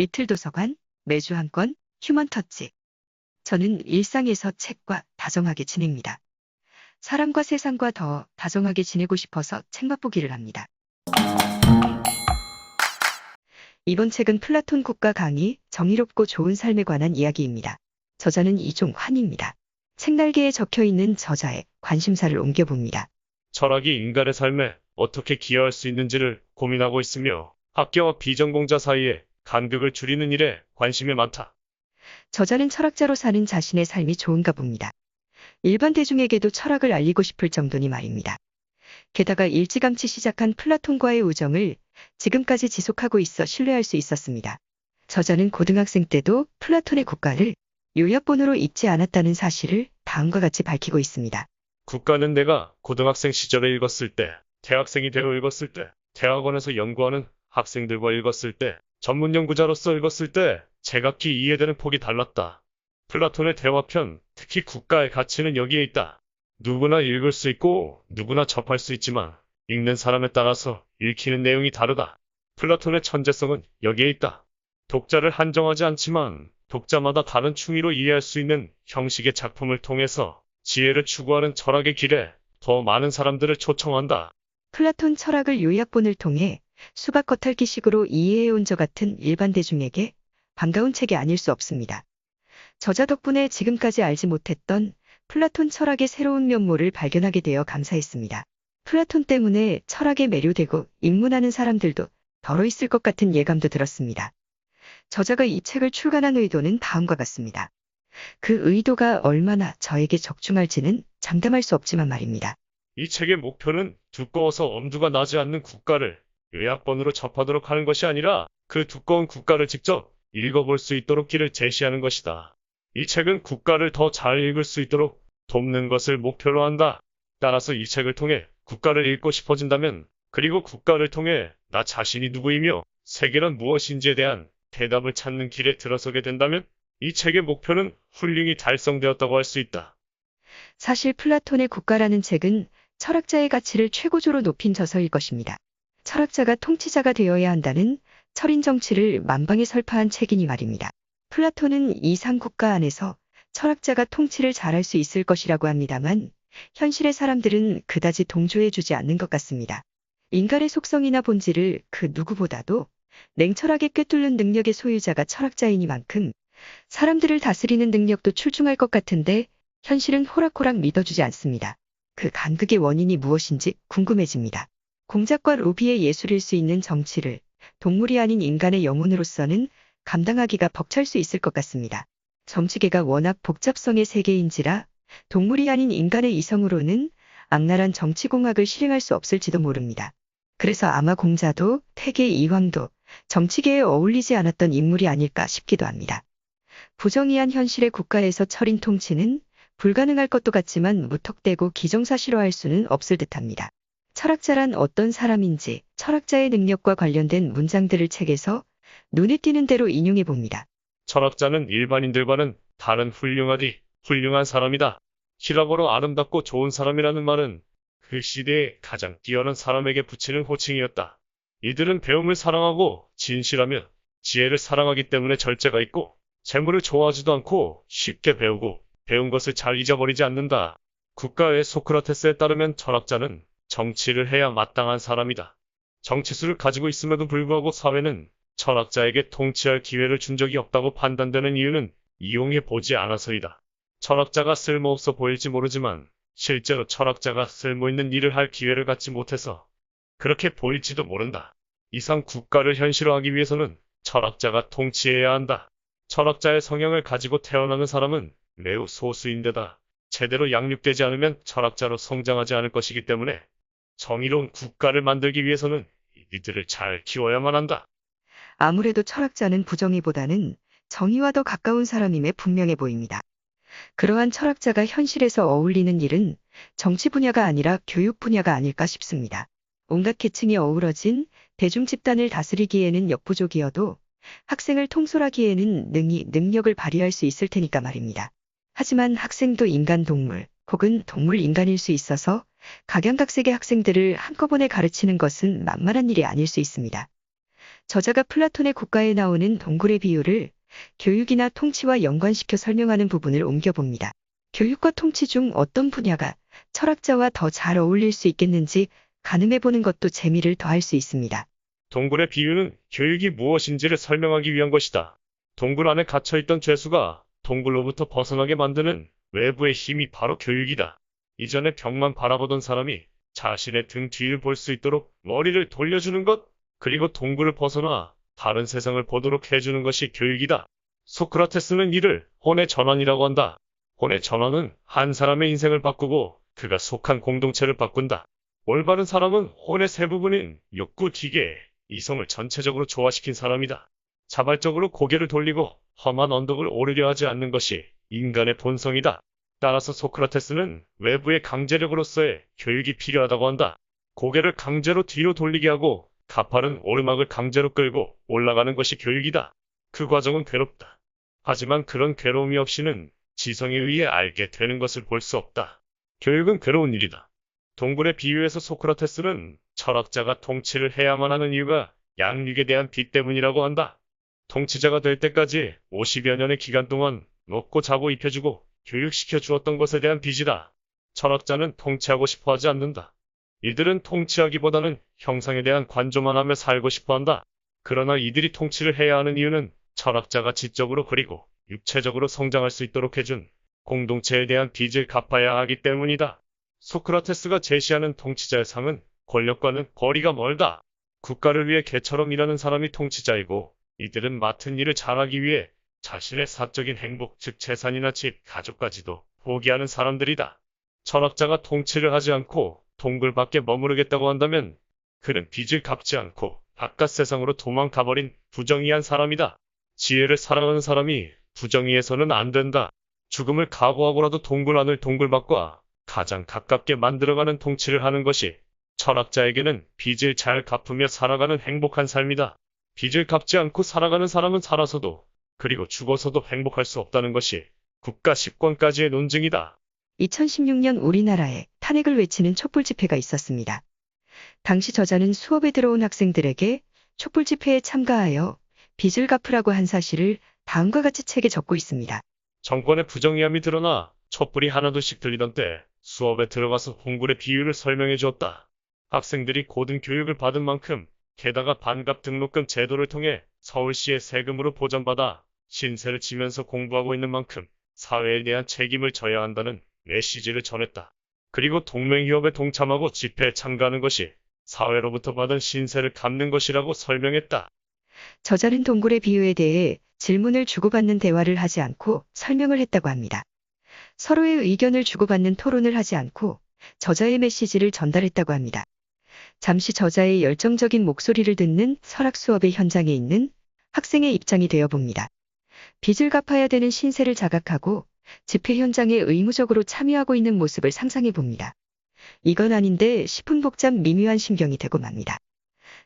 리틀 도서관, 매주 한 권, 휴먼 터치. 저는 일상에서 책과 다정하게 지냅니다. 사람과 세상과 더 다정하게 지내고 싶어서 책 맛보기를 합니다. 이번 책은 플라톤 국가 강의, 정의롭고 좋은 삶에 관한 이야기입니다. 저자는 이종환입니다. 책날개에 적혀있는 저자의 관심사를 옮겨봅니다. 철학이 인간의 삶에 어떻게 기여할 수 있는지를 고민하고 있으며 학계와 비전공자 사이에 간극을 줄이는 일에 관심이 많다. 저자는 철학자로 사는 자신의 삶이 좋은가 봅니다. 일반 대중에게도 철학을 알리고 싶을 정도니 말입니다. 게다가 일찌감치 시작한 플라톤과의 우정을 지금까지 지속하고 있어 신뢰할 수 있었습니다. 저자는 고등학생 때도 플라톤의 국가를 요약본으로 읽지 않았다는 사실을 다음과 같이 밝히고 있습니다. 국가는 내가 고등학생 시절에 읽었을 때, 대학생이 되어 읽었을 때, 대학원에서 연구하는 학생들과 읽었을 때, 전문 연구자로서 읽었을 때 제각기 이해되는 폭이 달랐다. 플라톤의 대화편, 특히 국가의 가치는 여기에 있다. 누구나 읽을 수 있고 누구나 접할 수 있지만 읽는 사람에 따라서 읽히는 내용이 다르다. 플라톤의 천재성은 여기에 있다. 독자를 한정하지 않지만 독자마다 다른 충의로 이해할 수 있는 형식의 작품을 통해서 지혜를 추구하는 철학의 길에 더 많은 사람들을 초청한다. 플라톤 철학을 요약본을 통해 수박 겉핥기식으로 이해해온 저 같은 일반 대중에게 반가운 책이 아닐 수 없습니다. 저자 덕분에 지금까지 알지 못했던 플라톤 철학의 새로운 면모를 발견하게 되어 감사했습니다. 플라톤 때문에 철학에 매료되고 입문하는 사람들도 덜어 있을 것 같은 예감도 들었습니다. 저자가 이 책을 출간한 의도는 다음과 같습니다. 그 의도가 얼마나 저에게 적중할지는 장담할 수 없지만 말입니다. 이 책의 목표는 두꺼워서 엄두가 나지 않는 국가를 요약본으로 접하도록 하는 것이 아니라 그 두꺼운 국가를 직접 읽어볼 수 있도록 길을 제시하는 것이다. 이 책은 국가를 더 잘 읽을 수 있도록 돕는 것을 목표로 한다. 따라서 이 책을 통해 국가를 읽고 싶어진다면, 그리고 국가를 통해 나 자신이 누구이며 세계란 무엇인지에 대한 대답을 찾는 길에 들어서게 된다면 이 책의 목표는 훌륭히 달성되었다고 할 수 있다. 사실 플라톤의 국가라는 책은 철학자의 가치를 최고조로 높인 저서일 것입니다. 철학자가 통치자가 되어야 한다는 철인 정치를 만방에 설파한 책이니 말입니다. 플라톤은 이상 국가 안에서 철학자가 통치를 잘할 수 있을 것이라고 합니다만 현실의 사람들은 그다지 동조해주지 않는 것 같습니다. 인간의 속성이나 본질을 그 누구보다도 냉철하게 꿰뚫는 능력의 소유자가 철학자이니만큼 사람들을 다스리는 능력도 출중할 것 같은데 현실은 호락호락 믿어주지 않습니다. 그 간극의 원인이 무엇인지 궁금해집니다. 공작과 로비의 예술일 수 있는 정치를 동물이 아닌 인간의 영혼으로서는 감당하기가 벅찰 수 있을 것 같습니다. 정치계가 워낙 복잡성의 세계인지라 동물이 아닌 인간의 이성으로는 악랄한 정치공학을 실행할 수 없을지도 모릅니다. 그래서 아마 공자도 태계 이황도 정치계에 어울리지 않았던 인물이 아닐까 싶기도 합니다. 부정의한 현실의 국가에서 철인 통치는 불가능할 것도 같지만 무턱대고 기정사실화할 수는 없을 듯합니다. 철학자란 어떤 사람인지 철학자의 능력과 관련된 문장들을 책에서 눈에 띄는 대로 인용해 봅니다. 철학자는 일반인들과는 다른 훌륭한 사람이다. 히라보로 아름답고 좋은 사람이라는 말은 그 시대에 가장 뛰어난 사람에게 붙이는 호칭이었다. 이들은 배움을 사랑하고 진실하며 지혜를 사랑하기 때문에 절제가 있고 재물을 좋아하지도 않고 쉽게 배우고 배운 것을 잘 잊어버리지 않는다. 국가의 소크라테스에 따르면 철학자는 정치를 해야 마땅한 사람이다. 정치수를 가지고 있음에도 불구하고 사회는 철학자에게 통치할 기회를 준 적이 없다고 판단되는 이유는 이용해 보지 않아서이다. 철학자가 쓸모없어 보일지 모르지만 실제로 철학자가 쓸모있는 일을 할 기회를 갖지 못해서 그렇게 보일지도 모른다. 이상 국가를 현실화하기 위해서는 철학자가 통치해야 한다. 철학자의 성향을 가지고 태어나는 사람은 매우 소수인데다 제대로 양육되지 않으면 철학자로 성장하지 않을 것이기 때문에 정의로운 국가를 만들기 위해서는 이들을 잘 키워야만 한다. 아무래도 철학자는 부정의보다는 정의와 더 가까운 사람임에 분명해 보입니다. 그러한 철학자가 현실에서 어울리는 일은 정치 분야가 아니라 교육 분야가 아닐까 싶습니다. 온갖 계층이 어우러진 대중 집단을 다스리기에는 역부족이어도 학생을 통솔하기에는 능력을 발휘할 수 있을 테니까 말입니다. 하지만 학생도 인간 동물 혹은 동물 인간일 수 있어서 각양각색의 학생들을 한꺼번에 가르치는 것은 만만한 일이 아닐 수 있습니다. 저자가 플라톤의 국가에 나오는 동굴의 비유를 교육이나 통치와 연관시켜 설명하는 부분을 옮겨봅니다. 교육과 통치 중 어떤 분야가 철학자와 더 잘 어울릴 수 있겠는지 가늠해보는 것도 재미를 더할 수 있습니다. 동굴의 비유는 교육이 무엇인지를 설명하기 위한 것이다. 동굴 안에 갇혀있던 죄수가 동굴로부터 벗어나게 만드는 외부의 힘이 바로 교육이다. 이전에 벽만 바라보던 사람이 자신의 등 뒤를 볼 수 있도록 머리를 돌려주는 것, 그리고 동굴을 벗어나 다른 세상을 보도록 해주는 것이 교육이다. 소크라테스는 이를 혼의 전환이라고 한다. 혼의 전환은 한 사람의 인생을 바꾸고 그가 속한 공동체를 바꾼다. 올바른 사람은 혼의 세 부분인 욕구, 기계, 이성을 전체적으로 조화시킨 사람이다. 자발적으로 고개를 돌리고 험한 언덕을 오르려 하지 않는 것이 인간의 본성이다. 따라서 소크라테스는 외부의 강제력으로서의 교육이 필요하다고 한다. 고개를 강제로 뒤로 돌리게 하고 가파른 오르막을 강제로 끌고 올라가는 것이 교육이다. 그 과정은 괴롭다. 하지만 그런 괴로움이 없이는 지성에 의해 알게 되는 것을 볼 수 없다. 교육은 괴로운 일이다. 동굴의 비유에서 소크라테스는 철학자가 통치를 해야만 하는 이유가 양육에 대한 빚 때문이라고 한다. 통치자가 될 때까지 50여 년의 기간 동안 먹고 자고 입혀주고 교육시켜 주었던 것에 대한 빚이다. 철학자는 통치하고 싶어 하지 않는다. 이들은 통치하기보다는 형상에 대한 관조만 하며 살고 싶어 한다. 그러나 이들이 통치를 해야 하는 이유는 철학자가 지적으로 그리고 육체적으로 성장할 수 있도록 해준 공동체에 대한 빚을 갚아야 하기 때문이다. 소크라테스가 제시하는 통치자의 상은 권력과는 거리가 멀다. 국가를 위해 개처럼 일하는 사람이 통치자이고 이들은 맡은 일을 잘하기 위해 자신의 사적인 행복, 즉 재산이나 집, 가족까지도 포기하는 사람들이다. 철학자가 통치를 하지 않고 동굴 밖에 머무르겠다고 한다면 그는 빚을 갚지 않고 바깥 세상으로 도망가버린 부정의한 사람이다. 지혜를 사랑하는 사람이 부정의해서는 안 된다. 죽음을 각오하고라도 동굴 안을 동굴 밖과 가장 가깝게 만들어가는 통치를 하는 것이 철학자에게는 빚을 잘 갚으며 살아가는 행복한 삶이다. 빚을 갚지 않고 살아가는 사람은 살아서도 그리고 죽어서도 행복할 수 없다는 것이 국가 집권까지의 논증이다. 2016년 우리나라에 탄핵을 외치는 촛불 집회가 있었습니다. 당시 저자는 수업에 들어온 학생들에게 촛불 집회에 참가하여 빚을 갚으라고 한 사실을 다음과 같이 책에 적고 있습니다. 정권의 부정의함이 드러나 촛불이 하나둘씩 들리던 때 수업에 들어가서 동굴의 비유를 설명해 주었다. 학생들이 고등 교육을 받은 만큼 게다가 반값 등록금 제도를 통해 서울시의 세금으로 보전받아 신세를 지면서 공부하고 있는 만큼 사회에 대한 책임을 져야 한다는 메시지를 전했다. 그리고 동맹휴업에 동참하고 집회에 참가하는 것이 사회로부터 받은 신세를 갚는 것이라고 설명했다. 저자는 동굴의 비유에 대해 질문을 주고받는 대화를 하지 않고 설명을 했다고 합니다. 서로의 의견을 주고받는 토론을 하지 않고 저자의 메시지를 전달했다고 합니다. 잠시 저자의 열정적인 목소리를 듣는 설학 수업의 현장에 있는 학생의 입장이 되어 봅니다. 빚을 갚아야 되는 신세를 자각하고 집회 현장에 의무적으로 참여하고 있는 모습을 상상해 봅니다. 이건 아닌데 싶은 복잡 미묘한 심경이 되고 맙니다.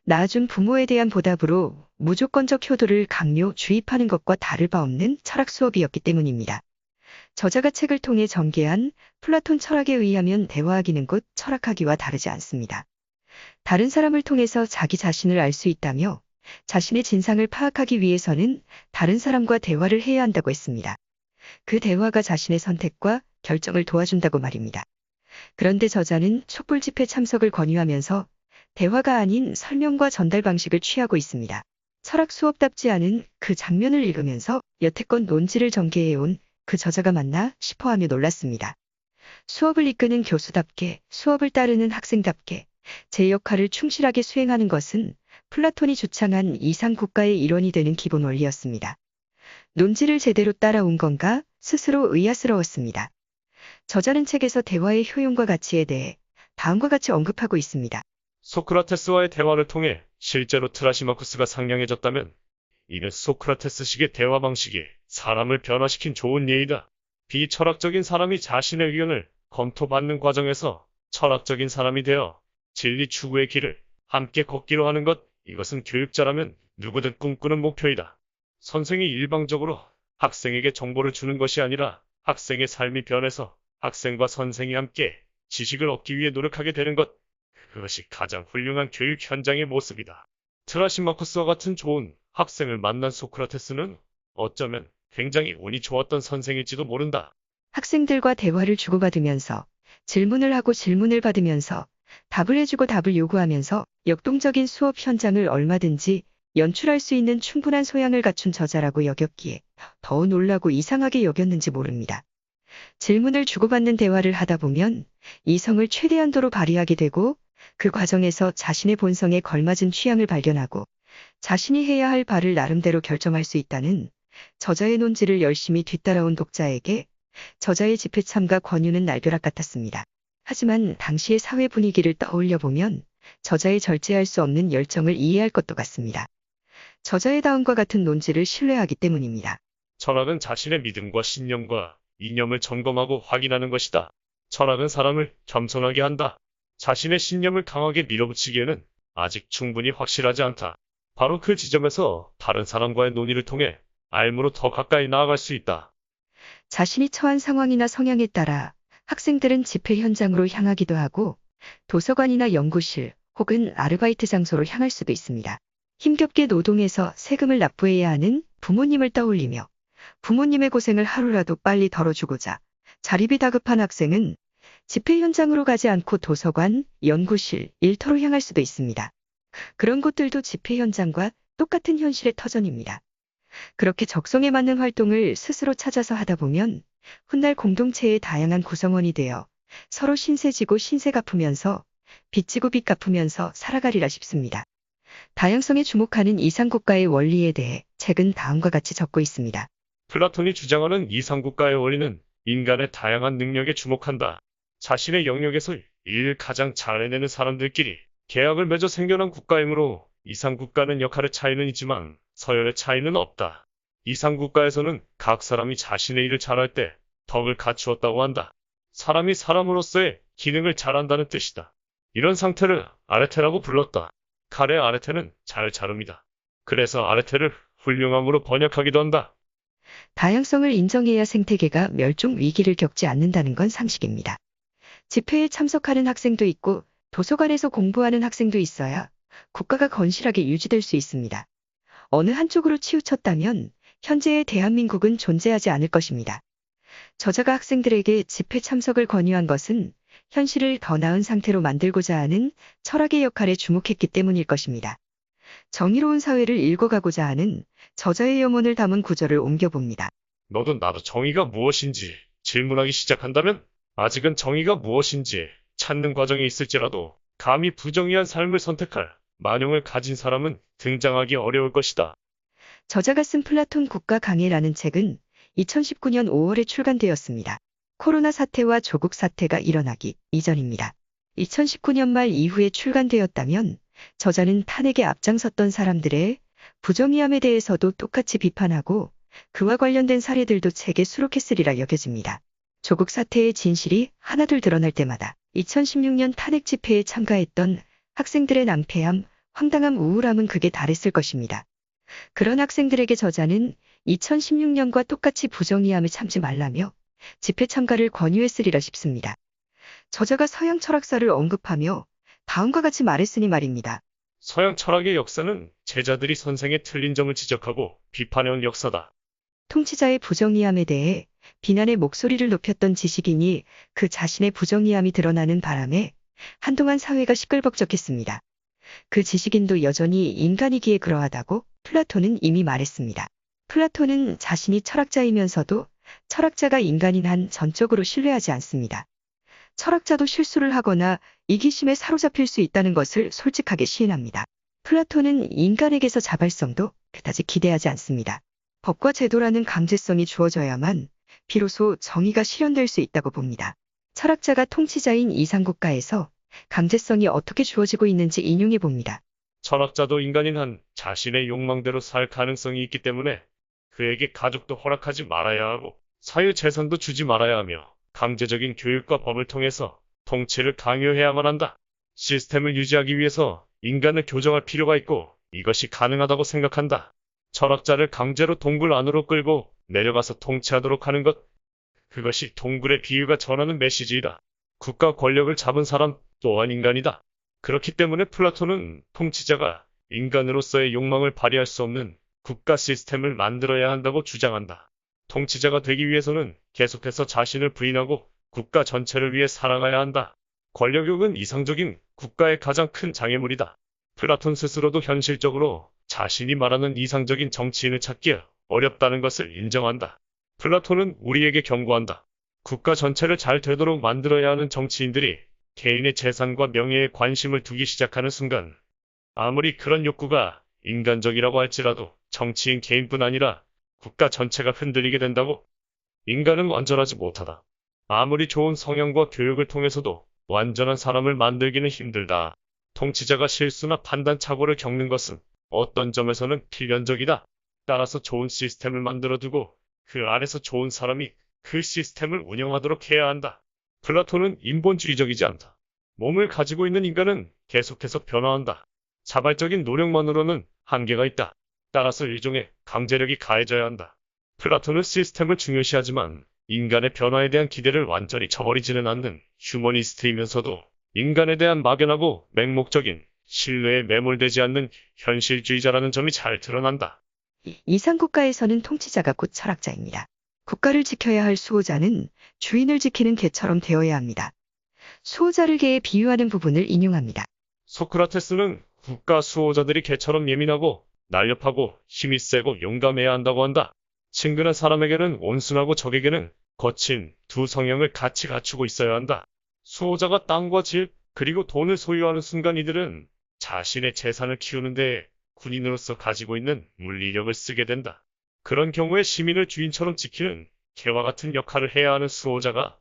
낳아준 부모에 대한 보답으로 무조건적 효도를 강요 주입하는 것과 다를 바 없는 철학 수업이었기 때문입니다. 저자가 책을 통해 전개한 플라톤 철학에 의하면 대화하기는 곧 철학하기와 다르지 않습니다. 다른 사람을 통해서 자기 자신을 알 수 있다며 자신의 진상을 파악하기 위해서는 다른 사람과 대화를 해야 한다고 했습니다. 그 대화가 자신의 선택과 결정을 도와준다고 말입니다. 그런데 저자는 촛불 집회 참석을 권유하면서 대화가 아닌 설명과 전달 방식을 취하고 있습니다. 철학 수업답지 않은 그 장면을 읽으면서 여태껏 논지를 전개해온 그 저자가 맞나 싶어하며 놀랐습니다. 수업을 이끄는 교수답게, 수업을 따르는 학생답게 제 역할을 충실하게 수행하는 것은 플라톤이 주창한 이상 국가의 일원이 되는 기본 원리였습니다. 논지를 제대로 따라온 건가 스스로 의아스러웠습니다. 저자는 책에서 대화의 효용과 가치에 대해 다음과 같이 언급하고 있습니다. 소크라테스와의 대화를 통해 실제로 트라시마쿠스가 상냥해졌다면 이는 소크라테스식의 대화 방식이 사람을 변화시킨 좋은 예이다. 비철학적인 사람이 자신의 의견을 검토받는 과정에서 철학적인 사람이 되어 진리 추구의 길을 함께 걷기로 하는 것, 이것은 교육자라면 누구든 꿈꾸는 목표이다. 선생이 일방적으로 학생에게 정보를 주는 것이 아니라 학생의 삶이 변해서 학생과 선생이 함께 지식을 얻기 위해 노력하게 되는 것, 그것이 가장 훌륭한 교육 현장의 모습이다. 트라시마커스와 같은 좋은 학생을 만난 소크라테스는 어쩌면 굉장히 운이 좋았던 선생일지도 모른다. 학생들과 대화를 주고받으면서 질문을 하고 질문을 받으면서 답을 해주고 답을 요구하면서 역동적인 수업 현장을 얼마든지 연출할 수 있는 충분한 소양을 갖춘 저자라고 여겼기에 더 놀라고 이상하게 여겼는지 모릅니다. 질문을 주고받는 대화를 하다 보면 이성을 최대한도로 발휘하게 되고 그 과정에서 자신의 본성에 걸맞은 취향을 발견하고 자신이 해야 할 바를 나름대로 결정할 수 있다는 저자의 논지를 열심히 뒤따라온 독자에게 저자의 집회 참가 권유는 날벼락 같았습니다. 하지만 당시의 사회 분위기를 떠올려 보면 저자의 절제할 수 없는 열정을 이해할 것도 같습니다. 저자의 다음과 같은 논지를 신뢰하기 때문입니다. 철학은 자신의 믿음과 신념과 이념을 점검하고 확인하는 것이다. 철학은 사람을 겸손하게 한다. 자신의 신념을 강하게 밀어붙이기에는 아직 충분히 확실하지 않다. 바로 그 지점에서 다른 사람과의 논의를 통해 알무로 더 가까이 나아갈 수 있다. 자신이 처한 상황이나 성향에 따라 학생들은 집회 현장으로 향하기도 하고 도서관이나 연구실 혹은 아르바이트 장소로 향할 수도 있습니다. 힘겹게 노동해서 세금을 납부해야 하는 부모님을 떠올리며 부모님의 고생을 하루라도 빨리 덜어주고자 자립이 다급한 학생은 집회 현장으로 가지 않고 도서관, 연구실, 일터로 향할 수도 있습니다. 그런 곳들도 집회 현장과 똑같은 현실의 터전입니다. 그렇게 적성에 맞는 활동을 스스로 찾아서 하다 보면 훗날 공동체의 다양한 구성원이 되어 서로 신세 지고 신세 갚으면서 빚 지고 빚 갚으면서 살아가리라 싶습니다. 다양성에 주목하는 이상국가의 원리에 대해 책은 다음과 같이 적고 있습니다. 플라톤이 주장하는 이상국가의 원리는 인간의 다양한 능력에 주목한다. 자신의 영역에서 일을 가장 잘 해내는 사람들끼리 계약을 맺어 생겨난 국가이므로 이상국가는 역할의 차이는 있지만 서열의 차이는 없다. 이상국가에서는 각 사람이 자신의 일을 잘할 때 덕을 갖추었다고 한다. 사람이 사람으로서의 기능을 잘한다는 뜻이다. 이런 상태를 아레테라고 불렀다. 칼의 아레테는 잘 자릅니다. 그래서 아레테를 훌륭함으로 번역하기도 한다. 다양성을 인정해야 생태계가 멸종 위기를 겪지 않는다는 건 상식입니다. 집회에 참석하는 학생도 있고 도서관에서 공부하는 학생도 있어야 국가가 건실하게 유지될 수 있습니다. 어느 한쪽으로 치우쳤다면 현재의 대한민국은 존재하지 않을 것입니다. 저자가 학생들에게 집회 참석을 권유한 것은 현실을 더 나은 상태로 만들고자 하는 철학의 역할에 주목했기 때문일 것입니다. 정의로운 사회를 읽어가고자 하는 저자의 염원을 담은 구절을 옮겨봅니다. 너도 나도 정의가 무엇인지 질문하기 시작한다면 아직은 정의가 무엇인지 찾는 과정에 있을지라도 감히 부정의한 삶을 선택할 만용을 가진 사람은 등장하기 어려울 것이다. 저자가 쓴 플라톤 국가 강해라는 책은 2019년 5월에 출간되었습니다. 코로나 사태와 조국 사태가 일어나기 이전입니다. 2019년 말 이후에 출간되었다면 저자는 탄핵에 앞장섰던 사람들의 부정의함에 대해서도 똑같이 비판하고 그와 관련된 사례들도 책에 수록했으리라 여겨집니다. 조국 사태의 진실이 하나둘 드러날 때마다 2016년 탄핵 집회에 참가했던 학생들의 낭패함, 황당함, 우울함은 극에 달했을 것입니다. 그런 학생들에게 저자는 2016년과 똑같이 부정의함을 참지 말라며 집회 참가를 권유했으리라 싶습니다. 저자가 서양 철학사를 언급하며 다음과 같이 말했으니 말입니다. 서양 철학의 역사는 제자들이 선생의 틀린 점을 지적하고 비판해온 역사다. 통치자의 부정의함에 대해 비난의 목소리를 높였던 지식인이 그 자신의 부정의함이 드러나는 바람에 한동안 사회가 시끌벅적했습니다. 그 지식인도 여전히 인간이기에 그러하다고 플라톤은 이미 말했습니다. 플라톤은 자신이 철학자이면서도 철학자가 인간인 한 전적으로 신뢰하지 않습니다. 철학자도 실수를 하거나 이기심에 사로잡힐 수 있다는 것을 솔직하게 시인합니다. 플라톤은 인간에게서 자발성도 그다지 기대하지 않습니다. 법과 제도라는 강제성이 주어져야만 비로소 정의가 실현될 수 있다고 봅니다. 철학자가 통치자인 이상국가에서 강제성이 어떻게 주어지고 있는지 인용해 봅니다. 철학자도 인간인 한 자신의 욕망대로 살 가능성이 있기 때문에 그에게 가족도 허락하지 말아야 하고 사유재산도 주지 말아야 하며 강제적인 교육과 법을 통해서 통치를 강요해야만 한다. 시스템을 유지하기 위해서 인간을 교정할 필요가 있고 이것이 가능하다고 생각한다. 철학자를 강제로 동굴 안으로 끌고 내려가서 통치하도록 하는 것. 그것이 동굴의 비유가 전하는 메시지이다. 국가 권력을 잡은 사람 또한 인간이다. 그렇기 때문에 플라톤은 통치자가 인간으로서의 욕망을 발휘할 수 없는 국가 시스템을 만들어야 한다고 주장한다. 통치자가 되기 위해서는 계속해서 자신을 부인하고 국가 전체를 위해 살아가야 한다. 권력욕은 이상적인 국가의 가장 큰 장애물이다. 플라톤 스스로도 현실적으로 자신이 말하는 이상적인 정치인을 찾기 어렵다는 것을 인정한다. 플라톤은 우리에게 경고한다. 국가 전체를 잘 되도록 만들어야 하는 정치인들이 개인의 재산과 명예에 관심을 두기 시작하는 순간, 아무리 그런 욕구가 인간적이라고 할지라도 정치인 개인뿐 아니라 국가 전체가 흔들리게 된다고. 인간은 완전하지 못하다. 아무리 좋은 성향과 교육을 통해서도 완전한 사람을 만들기는 힘들다. 통치자가 실수나 판단 착오를 겪는 것은 어떤 점에서는 필연적이다. 따라서 좋은 시스템을 만들어두고 그 안에서 좋은 사람이 그 시스템을 운영하도록 해야 한다. 플라톤은 인본주의적이지 않다. 몸을 가지고 있는 인간은 계속해서 변화한다. 자발적인 노력만으로는 한계가 있다. 따라서 일종의 강제력이 가해져야 한다. 플라톤은 시스템을 중요시하지만 인간의 변화에 대한 기대를 완전히 저버리지는 않는 휴머니스트이면서도 인간에 대한 막연하고 맹목적인 신뢰에 매몰되지 않는 현실주의자라는 점이 잘 드러난다. 이상국가에서는 통치자가 곧 철학자입니다. 국가를 지켜야 할 수호자는 주인을 지키는 개처럼 되어야 합니다. 수호자를 개에 비유하는 부분을 인용합니다. 소크라테스는 국가 수호자들이 개처럼 예민하고 날렵하고 힘이 세고 용감해야 한다고 한다. 친근한 사람에게는 온순하고 적에게는 거친 두 성향을 같이 갖추고 있어야 한다. 수호자가 땅과 집, 그리고 돈을 소유하는 순간 이들은 자신의 재산을 키우는데 군인으로서 가지고 있는 물리력을 쓰게 된다. 그런 경우에 시민을 주인처럼 지키는 개와 같은 역할을 해야 하는 수호자가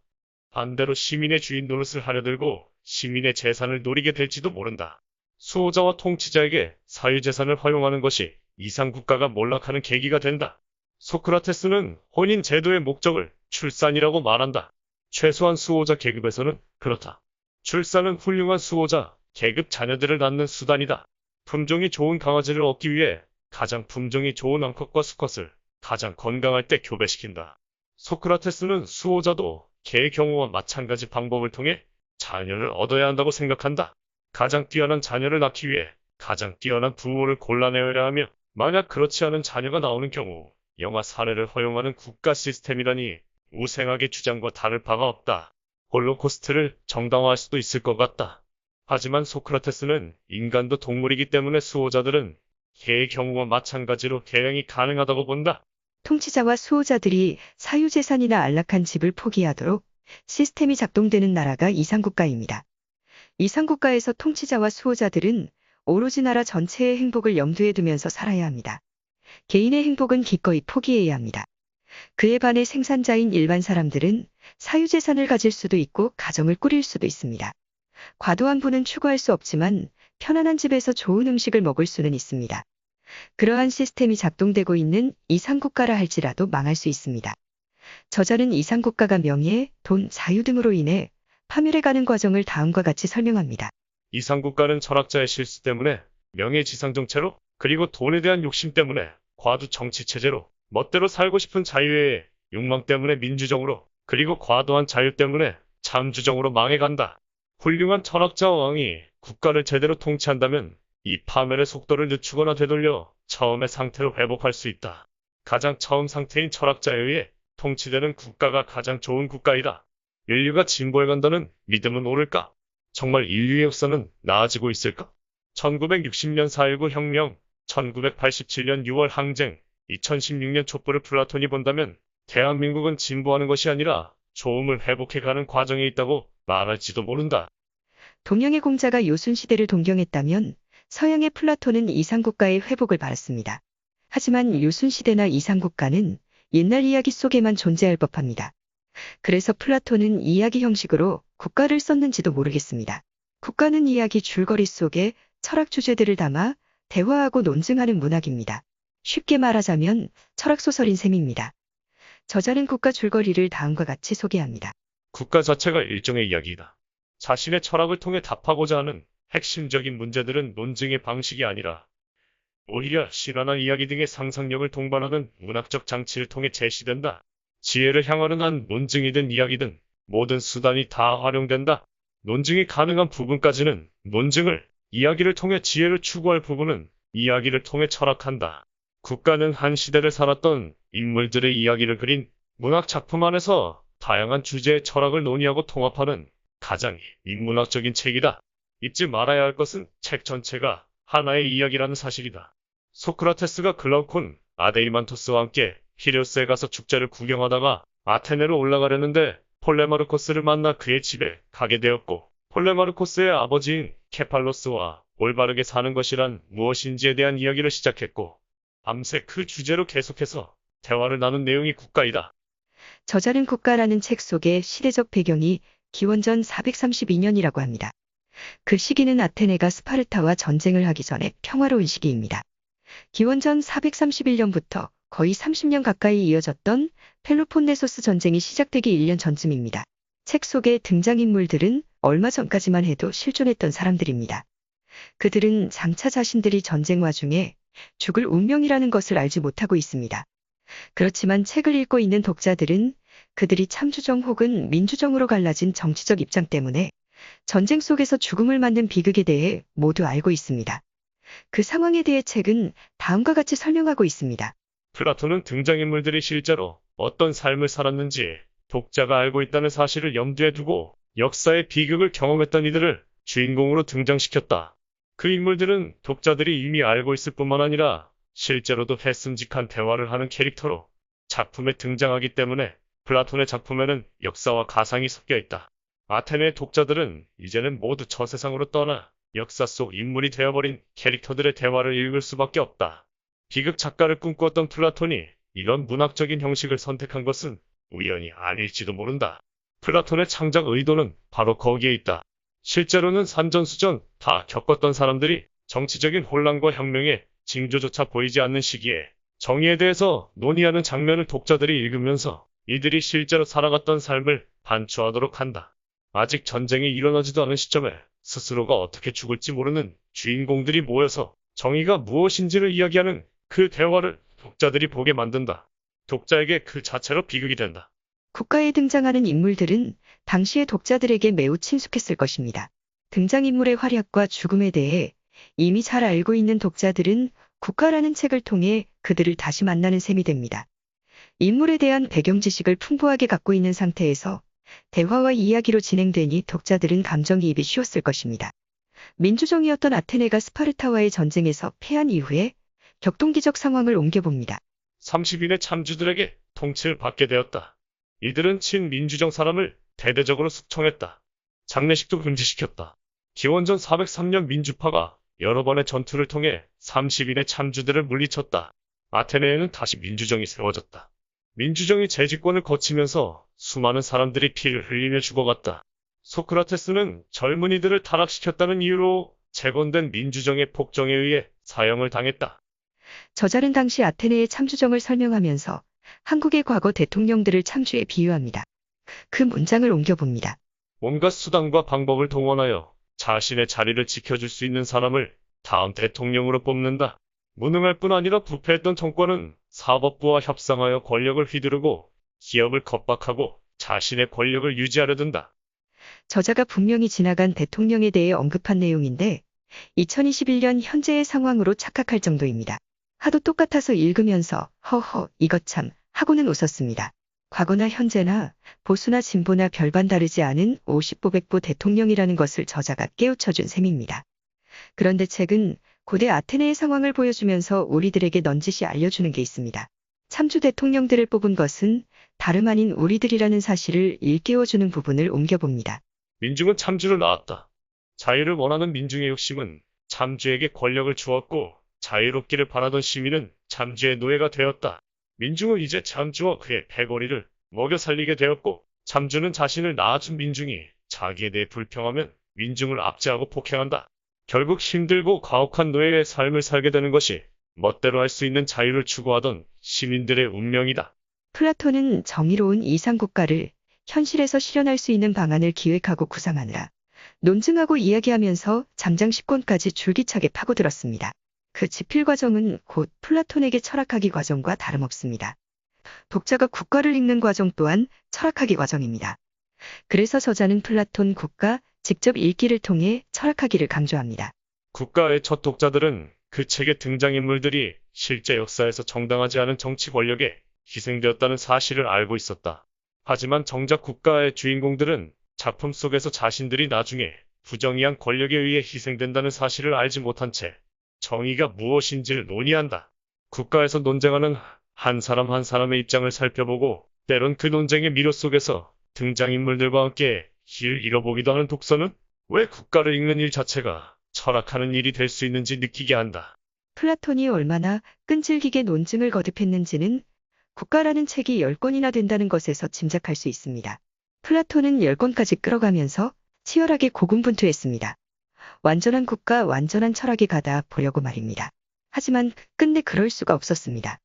반대로 시민의 주인 노릇을 하려들고 시민의 재산을 노리게 될지도 모른다. 수호자와 통치자에게 사유재산을 허용하는 것이 이상국가가 몰락하는 계기가 된다. 소크라테스는 혼인 제도의 목적을 출산이라고 말한다. 최소한 수호자 계급에서는 그렇다. 출산은 훌륭한 수호자 계급 자녀들을 낳는 수단이다. 품종이 좋은 강아지를 얻기 위해 가장 품종이 좋은 암컷과 수컷을 가장 건강할 때 교배시킨다. 소크라테스는 수호자도 개의 경우와 마찬가지 방법을 통해 자녀를 얻어야 한다고 생각한다. 가장 뛰어난 자녀를 낳기 위해 가장 뛰어난 부모를 골라내어야 하며, 만약 그렇지 않은 자녀가 나오는 경우 영아 살해를 허용하는 국가 시스템이라니 우생학의 주장과 다를 바가 없다. 홀로코스트를 정당화할 수도 있을 것 같다. 하지만 소크라테스는 인간도 동물이기 때문에 수호자들은 개의 경우와 마찬가지로 개양이 가능하다고 본다. 통치자와 수호자들이 사유재산이나 안락한 집을 포기하도록 시스템이 작동되는 나라가 이상국가입니다. 이상국가에서 통치자와 수호자들은 오로지 나라 전체의 행복을 염두에 두면서 살아야 합니다. 개인의 행복은 기꺼이 포기해야 합니다. 그에 반해 생산자인 일반 사람들은 사유재산을 가질 수도 있고 가정을 꾸릴 수도 있습니다. 과도한 부는 추구할 수 없지만 편안한 집에서 좋은 음식을 먹을 수는 있습니다. 그러한 시스템이 작동되고 있는 이상국가라 할지라도 망할 수 있습니다. 저자는 이상국가가 명예, 돈, 자유 등으로 인해 파멸해가는 과정을 다음과 같이 설명합니다. 이상국가는 철학자의 실수 때문에, 명예지상정체로, 그리고 돈에 대한 욕심 때문에, 과도 정치체제로, 멋대로 살고 싶은 자유의 욕망 때문에 민주정으로, 그리고 과도한 자유 때문에 잠주정으로 망해간다. 훌륭한 철학자와 왕이 국가를 제대로 통치한다면 이 파멸의 속도를 늦추거나 되돌려 처음의 상태로 회복할 수 있다. 가장 처음 상태인 철학자에 의해 통치되는 국가가 가장 좋은 국가이다. 인류가 진보해간다는 믿음은 옳을까? 정말 인류의 역사는 나아지고 있을까? 1960년 4.19 혁명, 1987년 6월 항쟁, 2016년 촛불을 플라톤이 본다면 대한민국은 진보하는 것이 아니라 조음을 회복해가는 과정에 있다고 말할지도 모른다. 동양의 공자가 요순시대를 동경했다면 서양의 플라톤은 이상국가의 회복을 바랐습니다. 하지만 요순시대나 이상국가는 옛날 이야기 속에만 존재할 법합니다. 그래서 플라톤은 이야기 형식으로 국가를 썼는지도 모르겠습니다. 국가는 이야기 줄거리 속에 철학 주제들을 담아 대화하고 논증하는 문학입니다. 쉽게 말하자면 철학소설인 셈입니다. 저자는 국가 줄거리를 다음과 같이 소개합니다. 국가 자체가 일종의 이야기이다. 자신의 철학을 통해 답하고자 하는 핵심적인 문제들은 논증의 방식이 아니라 오히려 실화나 이야기 등의 상상력을 동반하는 문학적 장치를 통해 제시된다. 지혜를 향하는 한 논증이든 이야기든 모든 수단이 다 활용된다. 논증이 가능한 부분까지는 논증을, 이야기를 통해 지혜를 추구할 부분은 이야기를 통해 철학한다. 국가는 한 시대를 살았던 인물들의 이야기를 그린 문학 작품 안에서 다양한 주제의 철학을 논의하고 통합하는 가장 인문학적인 책이다. 잊지 말아야 할 것은 책 전체가 하나의 이야기라는 사실이다. 소크라테스가 글라우콘, 아데이만토스와 함께 히레오스에 가서 축제를 구경하다가 아테네로 올라가려는데 폴레마르코스를 만나 그의 집에 가게 되었고, 폴레마르코스의 아버지인 케팔로스와 올바르게 사는 것이란 무엇인지에 대한 이야기를 시작했고, 밤새 그 주제로 계속해서 대화를 나눈 내용이 국가이다. 저자는 국가라는 책 속의 시대적 배경이 기원전 432년이라고 합니다. 그 시기는 아테네가 스파르타와 전쟁을 하기 전에 평화로운 시기입니다. 기원전 431년부터 거의 30년 가까이 이어졌던 펠로폰네소스 전쟁이 시작되기 1년 전쯤입니다. 책 속의 등장인물들은 얼마 전까지만 해도 실존했던 사람들입니다. 그들은 장차 자신들이 전쟁 와중에 죽을 운명이라는 것을 알지 못하고 있습니다. 그렇지만 책을 읽고 있는 독자들은 그들이 참주정 혹은 민주정으로 갈라진 정치적 입장 때문에 전쟁 속에서 죽음을 맞는 비극에 대해 모두 알고 있습니다. 그 상황에 대해 책은 다음과 같이 설명하고 있습니다. 플라톤은 등장인물들이 실제로 어떤 삶을 살았는지 독자가 알고 있다는 사실을 염두에 두고 역사의 비극을 경험했던 이들을 주인공으로 등장시켰다. 그 인물들은 독자들이 이미 알고 있을 뿐만 아니라 실제로도 했음직한 대화를 하는 캐릭터로 작품에 등장하기 때문에 플라톤의 작품에는 역사와 가상이 섞여 있다. 아테네의 독자들은 이제는 모두 저 세상으로 떠나 역사 속 인물이 되어버린 캐릭터들의 대화를 읽을 수밖에 없다. 비극 작가를 꿈꾸었던 플라톤이 이런 문학적인 형식을 선택한 것은 우연이 아닐지도 모른다. 플라톤의 창작 의도는 바로 거기에 있다. 실제로는 산전수전 다 겪었던 사람들이 정치적인 혼란과 혁명의 징조조차 보이지 않는 시기에 정의에 대해서 논의하는 장면을 독자들이 읽으면서 이들이 실제로 살아갔던 삶을 반추하도록 한다. 아직 전쟁이 일어나지도 않은 시점에 스스로가 어떻게 죽을지 모르는 주인공들이 모여서 정의가 무엇인지를 이야기하는 그 대화를 독자들이 보게 만든다. 독자에게 그 자체로 비극이 된다. 국가에 등장하는 인물들은 당시의 독자들에게 매우 친숙했을 것입니다. 등장인물의 활약과 죽음에 대해 이미 잘 알고 있는 독자들은 국가라는 책을 통해 그들을 다시 만나는 셈이 됩니다. 인물에 대한 배경 지식을 풍부하게 갖고 있는 상태에서 대화와 이야기로 진행되니 독자들은 감정이입이 쉬웠을 것입니다. 민주정이었던 아테네가 스파르타와의 전쟁에서 패한 이후에 격동기적 상황을 옮겨봅니다. 30인의 참주들에게 통치를 받게 되었다. 이들은 친민주정 사람을 대대적으로 숙청했다. 장례식도 금지시켰다. 기원전 403년 민주파가 여러 번의 전투를 통해 30인의 참주들을 물리쳤다. 아테네에는 다시 민주정이 세워졌다. 민주정이 재집권을 거치면서 수많은 사람들이 피를 흘리며 죽어갔다. 소크라테스는 젊은이들을 타락시켰다는 이유로 재건된 민주정의 폭정에 의해 사형을 당했다. 저자는 당시 아테네의 참주정을 설명하면서 한국의 과거 대통령들을 참주에 비유합니다. 그 문장을 옮겨봅니다. 온갖 수단과 방법을 동원하여 자신의 자리를 지켜줄 수 있는 사람을 다음 대통령으로 뽑는다. 무능할 뿐 아니라 부패했던 정권은 사법부와 협상하여 권력을 휘두르고 기업을 겁박하고 자신의 권력을 유지하려 든다. 저자가 분명히 지나간 대통령에 대해 언급한 내용인데 2021년 현재의 상황으로 착각할 정도입니다. 하도 똑같아서 읽으면서 허허 이것 참 하고는 웃었습니다. 과거나 현재나 보수나 진보나 별반 다르지 않은 50보 100보 대통령이라는 것을 저자가 깨우쳐준 셈입니다. 그런데 책은 고대 아테네의 상황을 보여주면서 우리들에게 넌지시 알려주는 게 있습니다. 참주 대통령들을 뽑은 것은 다름 아닌 우리들이라는 사실을 일깨워주는 부분을 옮겨봅니다. 민중은 참주를 낳았다. 자유를 원하는 민중의 욕심은 참주에게 권력을 주었고 자유롭기를 바라던 시민은 참주의 노예가 되었다. 민중은 이제 참주와 그의 패거리를 먹여 살리게 되었고 참주는 자신을 낳아준 민중이 자기에 대해 불평하면 민중을 압제하고 폭행한다. 결국 힘들고 가혹한 노예의 삶을 살게 되는 것이 멋대로 할 수 있는 자유를 추구하던 시민들의 운명이다. 플라톤은 정의로운 이상국가를 현실에서 실현할 수 있는 방안을 기획하고 구상하느라 논증하고 이야기하면서 장장 10권까지 줄기차게 파고들었습니다. 그 집필 과정은 곧 플라톤에게 철학하기 과정과 다름없습니다. 독자가 국가를 읽는 과정 또한 철학하기 과정입니다. 그래서 저자는 플라톤 국가 직접 읽기를 통해 철학하기를 강조합니다. 국가의 첫 독자들은 그 책의 등장인물들이 실제 역사에서 정당하지 않은 정치 권력에 희생되었다는 사실을 알고 있었다. 하지만 정작 국가의 주인공들은 작품 속에서 자신들이 나중에 부정의한 권력에 의해 희생된다는 사실을 알지 못한 채 정의가 무엇인지를 논의한다. 국가에서 논쟁하는 한 사람 한 사람의 입장을 살펴보고 때론 그 논쟁의 미로 속에서 등장인물들과 함께 길 잃어보기도 하는 독서는 왜 국가를 읽는 일 자체가 철학하는 일이 될 수 있는지 느끼게 한다. 플라톤이 얼마나 끈질기게 논증을 거듭했는지는 국가라는 책이 10권이나 된다는 것에서 짐작할 수 있습니다. 플라톤은 10권까지 끌어가면서 치열하게 고군분투했습니다. 완전한 국가, 완전한 철학에 가다 보려고 말입니다. 하지만 끝내 그럴 수가 없었습니다.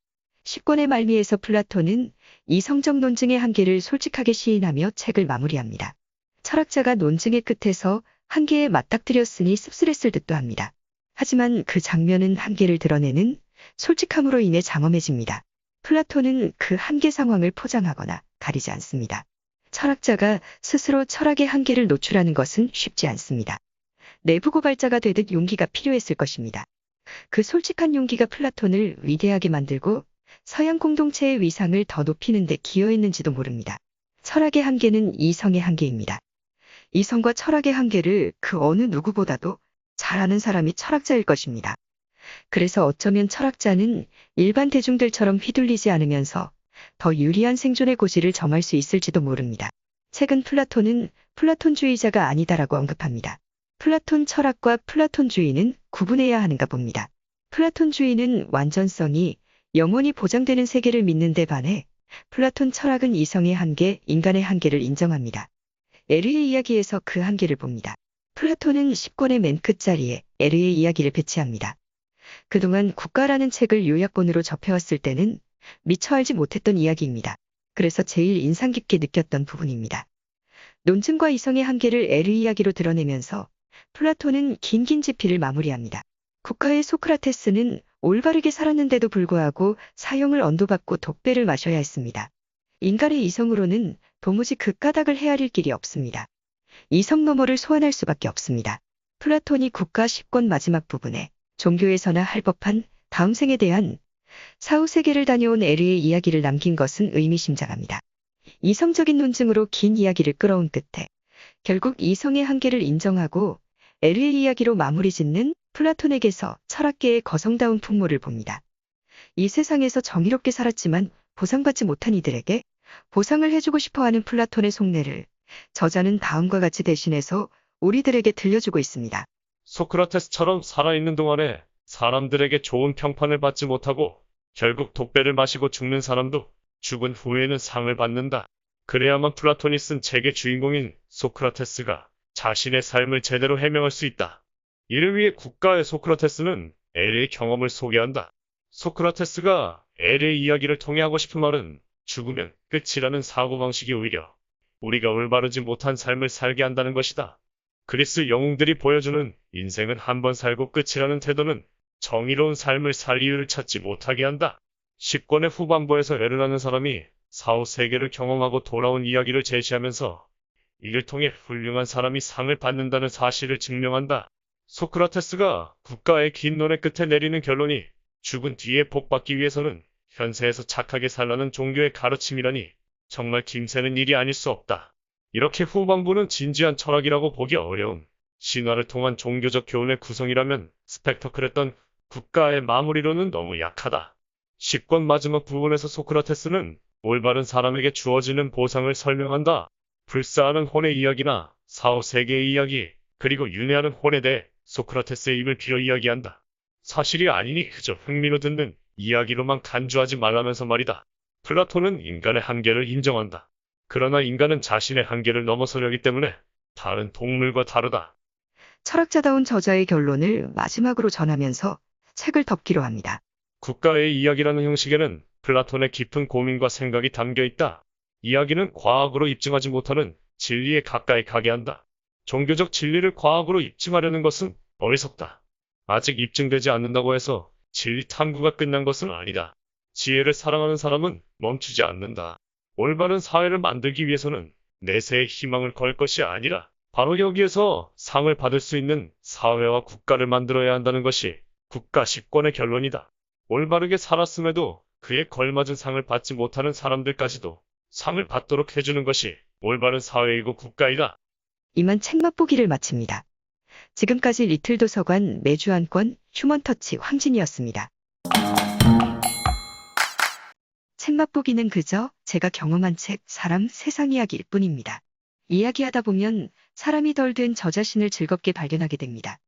10권의 말미에서 플라톤은 이성적 논증의 한계를 솔직하게 시인하며 책을 마무리합니다. 철학자가 논증의 끝에서 한계에 맞닥뜨렸으니 씁쓸했을 듯도 합니다. 하지만 그 장면은 한계를 드러내는 솔직함으로 인해 장엄해집니다. 플라톤은 그 한계 상황을 포장하거나 가리지 않습니다. 철학자가 스스로 철학의 한계를 노출하는 것은 쉽지 않습니다. 내부 고발자가 되듯 용기가 필요했을 것입니다. 그 솔직한 용기가 플라톤을 위대하게 만들고 서양 공동체의 위상을 더 높이는 데 기여했는지도 모릅니다. 철학의 한계는 이성의 한계입니다. 이성과 철학의 한계를 그 어느 누구보다도 잘 아는 사람이 철학자일 것입니다. 그래서 어쩌면 철학자는 일반 대중들처럼 휘둘리지 않으면서 더 유리한 생존의 고지를 점할 수 있을지도 모릅니다. 최근 플라톤은 플라톤주의자가 아니다라고 언급합니다. 플라톤 철학과 플라톤주의는 구분해야 하는가 봅니다. 플라톤주의는 완전성이 영원히 보장되는 세계를 믿는 데 반해 플라톤 철학은 이성의 한계, 인간의 한계를 인정합니다. 에르의 이야기에서 그 한계를 봅니다. 플라톤은 10권의 맨 끝자리에 에르의 이야기를 배치합니다. 그동안 국가라는 책을 요약본으로 접해왔을 때는 미처 알지 못했던 이야기입니다. 그래서 제일 인상 깊게 느꼈던 부분입니다. 논증과 이성의 한계를 에르 이야기로 드러내면서 플라톤은 긴 지필을 마무리합니다. 국가의 소크라테스는 올바르게 살았는데도 불구하고 사형을 언도받고 독배를 마셔야 했습니다. 인간의 이성으로는 도무지 그 까닭을 헤아릴 길이 없습니다. 이성 너머를 소환할 수밖에 없습니다. 플라톤이 국가 10권 마지막 부분에 종교에서나 할 법한 다음 생에 대한 사후 세계를 다녀온 에르의 이야기를 남긴 것은 의미심장합니다. 이성적인 논증으로 긴 이야기를 끌어온 끝에 결국 이성의 한계를 인정하고 에르의 이야기로 마무리 짓는 플라톤에게서 철학계의 거성다운 풍모를 봅니다. 이 세상에서 정의롭게 살았지만 보상받지 못한 이들에게 보상을 해주고 싶어하는 플라톤의 속내를 저자는 다음과 같이 대신해서 우리들에게 들려주고 있습니다. 소크라테스처럼 살아있는 동안에 사람들에게 좋은 평판을 받지 못하고 결국 독배를 마시고 죽는 사람도 죽은 후에는 상을 받는다. 그래야만 플라톤이 쓴 책의 주인공인 소크라테스가 자신의 삶을 제대로 해명할 수 있다. 이를 위해 국가의 소크라테스는 엘의 경험을 소개한다. 소크라테스가 엘의 이야기를 통해 하고 싶은 말은 죽으면 끝이라는 사고방식이 오히려 우리가 올바르지 못한 삶을 살게 한다는 것이다. 그리스 영웅들이 보여주는 인생은 한 번 살고 끝이라는 태도는 정의로운 삶을 살 이유를 찾지 못하게 한다. 10권의 후반부에서 엘이라는 사람이 사후 세계를 경험하고 돌아온 이야기를 제시하면서 이를 통해 훌륭한 사람이 상을 받는다는 사실을 증명한다. 소크라테스가 국가의 긴 논의 끝에 내리는 결론이 죽은 뒤에 복받기 위해서는 현세에서 착하게 살라는 종교의 가르침이라니 정말 김새는 일이 아닐 수 없다. 이렇게 후반부는 진지한 철학이라고 보기 어려운 신화를 통한 종교적 교훈의 구성이라면 스펙터클했던 국가의 마무리로는 너무 약하다. 10권 마지막 부분에서 소크라테스는 올바른 사람에게 주어지는 보상을 설명한다. 불사하는 혼의 이야기나 사후 세계의 이야기, 그리고 윤회하는 혼에 대해 소크라테스의 입을 빌어 이야기한다. 사실이 아니니 그저 흥미로 듣는 이야기로만 간주하지 말라면서 말이다. 플라톤은 인간의 한계를 인정한다. 그러나 인간은 자신의 한계를 넘어서려기 때문에 다른 동물과 다르다. 철학자다운 저자의 결론을 마지막으로 전하면서 책을 덮기로 합니다. 국가의 이야기라는 형식에는 플라톤의 깊은 고민과 생각이 담겨 있다. 이야기는 과학으로 입증하지 못하는 진리에 가까이 가게 한다. 종교적 진리를 과학으로 입증하려는 것은 어리석다. 아직 입증되지 않는다고 해서 진리 탐구가 끝난 것은 아니다. 지혜를 사랑하는 사람은 멈추지 않는다. 올바른 사회를 만들기 위해서는 내세의 희망을 걸 것이 아니라 바로 여기에서 상을 받을 수 있는 사회와 국가를 만들어야 한다는 것이 국가 집권의 결론이다. 올바르게 살았음에도 그에 걸맞은 상을 받지 못하는 사람들까지도 상을 받도록 해주는 것이 올바른 사회이고 국가이다. 이만 책 맛보기를 마칩니다. 지금까지 리틀 도서관 매주 한 권 휴먼터치 황진이었습니다. 책 맛보기는 그저 제가 경험한 책, 사람, 세상 이야기일 뿐입니다. 이야기하다 보면 사람이 덜 된 저 자신을 즐겁게 발견하게 됩니다.